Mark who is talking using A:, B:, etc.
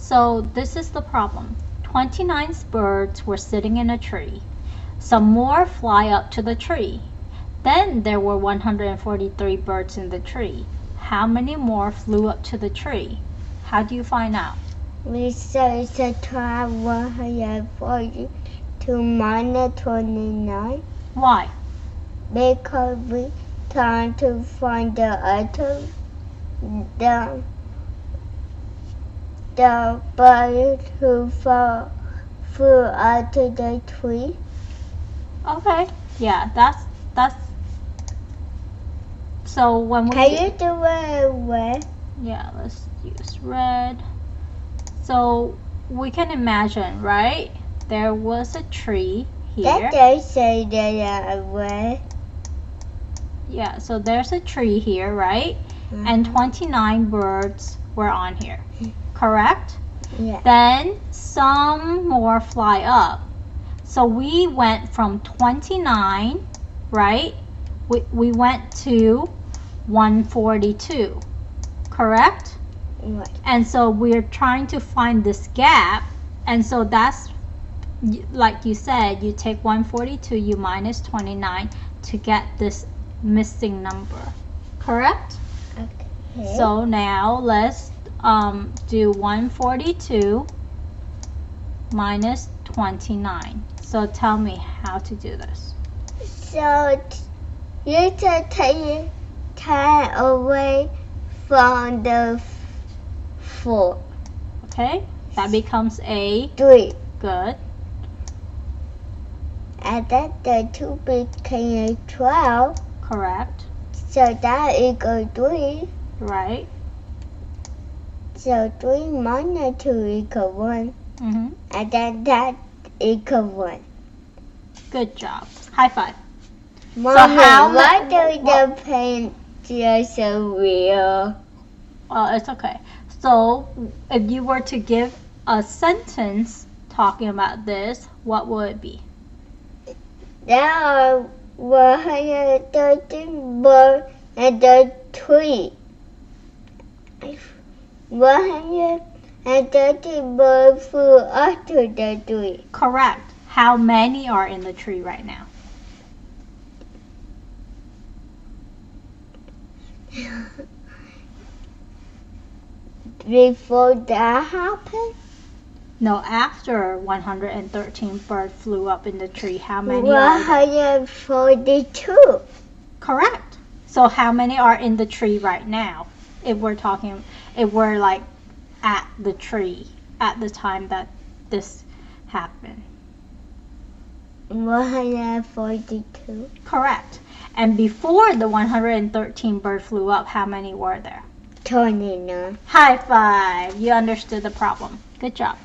A: So this is the problem. 29 birds were sitting in a tree. Some more fly up to the tree. Then there were 143 birds in the tree. How many more flew up to the tree? How do you find out?
B: We say subtract 142 minus 29
A: Why?
B: because we trying to find the bird who flew out of the tree.
A: Okay. Yeah, that's so when we
B: Can you do it red?
A: yeah, let's use red. So we can imagine, right? There was a tree here.
B: That does say that red.
A: Yeah, so there's a tree here, right?
B: Mm-hmm.
A: And 29 birds were on here. Correct?
B: Yeah.
A: Then some more fly up. So we went from 29, right? We went to 142. Correct?
B: Right.
A: And so we're trying to find this gap. And so that's, like you said, you take 142, you minus 29 to get this missing number. Correct?
B: Okay.
A: So now let's do 142 minus 29. So tell me how to do this.
B: So you just take 10 away from the 4.
A: Okay? That becomes a
B: 3.
A: good.
B: And then the 2 became 12.
A: Correct.
B: So that equals 3.
A: Right.
B: So 3 minus 2 equals 1.
A: Mm-hmm.
B: And then that equals 1.
A: Good job. High five.
B: Mommy,
A: how
B: why
A: ma-
B: do the paint just so real?
A: Well, it's okay. So if you were to give a sentence talking about this, what would it be?
B: There are 113 birds in the tree. 130 birds flew up to the tree.
A: Correct. How many are in the tree right now?
B: Before that happened,
A: No, after 113 birds flew up in the tree, how many are there?
B: 142.
A: Correct. So how many are in the tree right now? If we're like at the tree at the time that this happened.
B: 142.
A: Correct. And before the 113 bird flew up, how many were there?
B: 29.
A: High five. You understood the problem. Good job.